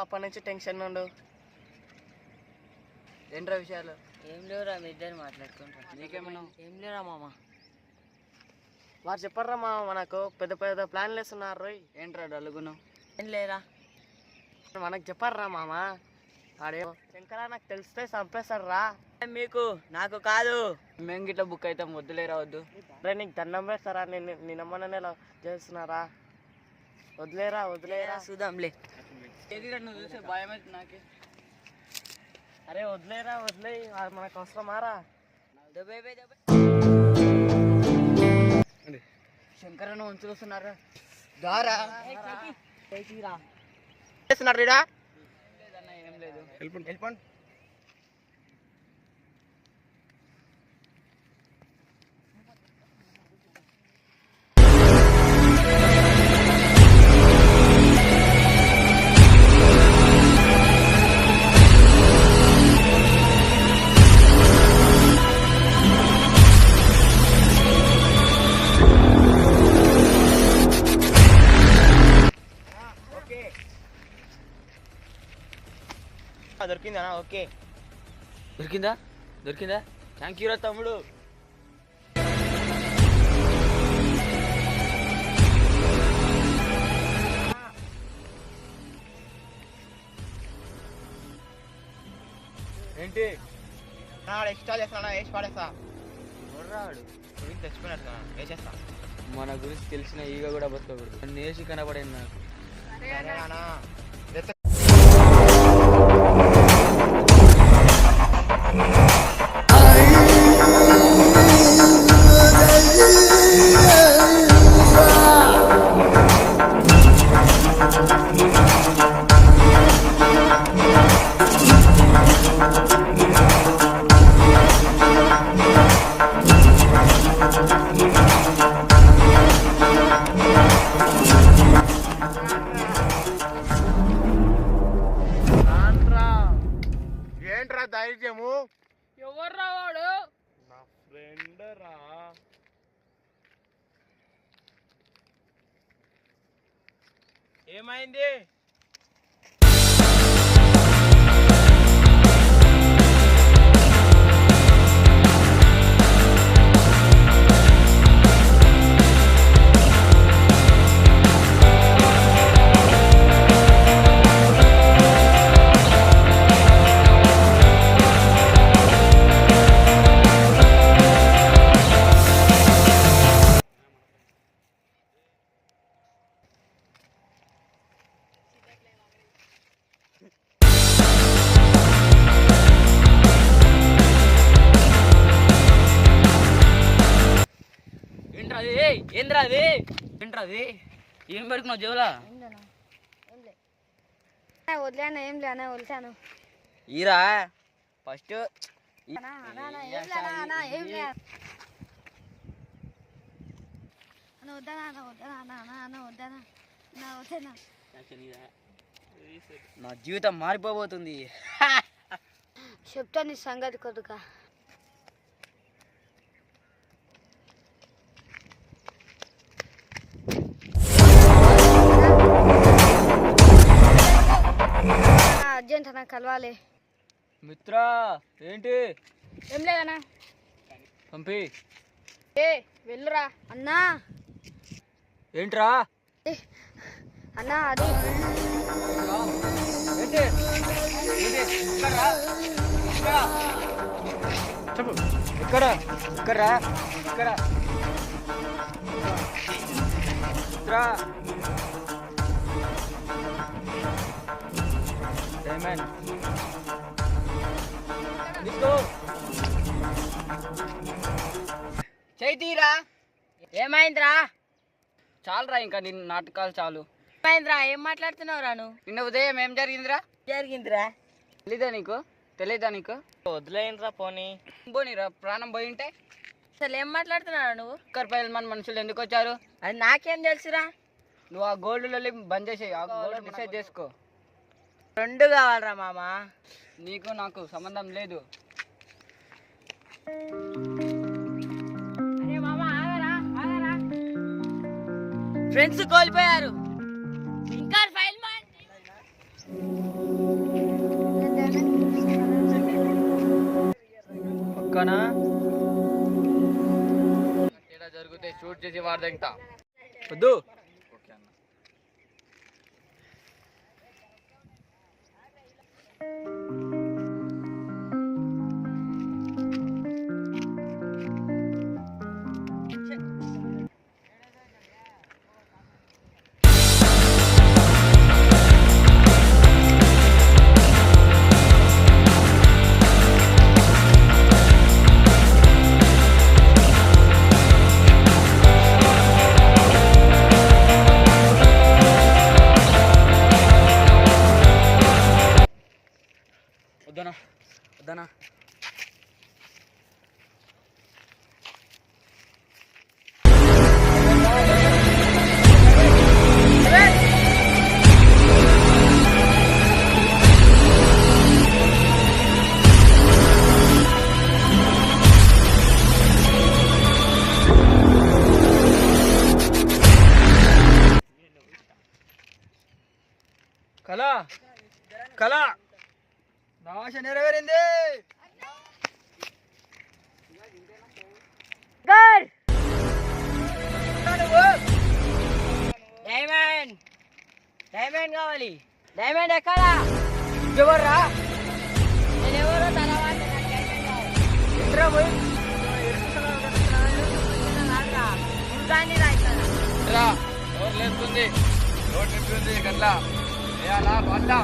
అప్పటి నుంచి టెన్షన్ ఉండు. ఏంట్రా విషయాలు? ఏం లేవురా, మీ ఇద్దరు మాట్లాడుకుంటారా? నీకేమన్నా? ఏం లేరా మామ. వారు చెప్పర్రా మామ, మనకు పెద్ద పెద్ద ప్లాన్లు వేస్తున్నారు రోయ్. ఏంట్రా డల్లుగును? ఏం లేరా, మనకు చెప్పర్రా మామ. ఆడే శంకరా నాకు తెలిస్తే చంపేస్తాడు రా. మీకు నాకు కాదు. మేము గిట్లా బుక్ అవుతాం, వద్దులేరా వద్దు. రే నీకు దండం వేస్తారా, నిన్నమ్మనే చేస్తున్నారా? వదిలేరా వదిలేరా. చూద్దాంలే. నువ్వు చూసే భయం అయితే నాకే. అరే వదిలేరా వదిలే, మనకు అవసరమారా? శంకరన్న ఉంచుకొస్తున్నారా? దారా చేస్తున్నారు రీడా. ఏం లేదు, వెళ్ళిపోండి. దొరికిందా? ఓకే దొరికిందా? థ్యాంక్ యూ రా తమ్ముడు. ఏంటి ఎక్స్ట్రా చేస్తానా? వేసి పడేస్తా. రాడు తెచ్చిపోయినట్టు వేసేస్తా. మన గురించి తెలిసిన ఈగ కూడా బతకకూడదు. నన్ను వేసి కనబడేది నాకు. ఏంట్రా ధైర్యము? ఎవర్రా వాడు? నా ఫ్రెండ్ రా. ఏమైంది? ఏంట్రా అది? ఏం పెడుకున్నావు జోలా? వదిలేనా? ఏం లేనా? వదిలేను. ఈరా ఫస్ట్ నా జీవితం మారిపోబోతుంది. చెప్తా నీ సంగతి కొద్దిగా. అర్జెంట్ అన్న, కలవాలి. మిత్రా ఏంటి? ఏం లేదన్నా. పంపి. వెళ్ళురా అన్నా. ఏంట్రా అన్నా? అది చెప్పు. ఇక్కడ ఇక్కడ ఇక్కడ చైతీరా. ఏమైందిరా? చాలురా, ఇంకా నిన్ను నాటకాలు చాలు. ఏమైందిరా? ఏం మాట్లాడుతున్నావురా నువ్వు? నిన్న ఉదయం ఏం జరిగిందిరా? తెలీదా నీకు? వదిలేయండిరా పోనీ. పోనీరా, ప్రాణం పోయింటే. అసలు ఏం మాట్లాడుతున్నావు నువ్వు? మన మనుషులు ఎందుకు వచ్చారు? అది నాకేం తెలుసురా? నువ్వు ఆ గోల్డ్ బంద్ చేసి ఆ గోల్డ్ డిసైడ్ చేసుకో. రెండు కావాలరా మామ. నీకు నాకు సంబంధం లేదు. ఫ్రెండ్స్ కోల్పోయారు. ఇంకా ఫైల్ ఓకేనా? తేడా జరిగితే షూట్ చేసి వాడదంతా. వద్దు. ఓకే అన్న. వద్దనా వద్దనా. కళ కళ నా ఆశ నెరవేరింది. డైమండ్ డైమండ్ కావాలి. డైమండ్ ఎక్కడా? ఎవర్రా? నేను ఎవరో తర్వాత నాకు డైమండ్ కావాలి. ఎక్కడా పోయి దాన్ని రాయిస్తారా? ఎవరు లేస్తుంది, రోడ్ నింపుతుంది గట్లా వేయాలా బాగా.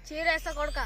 చీరేస్తా కొడుక.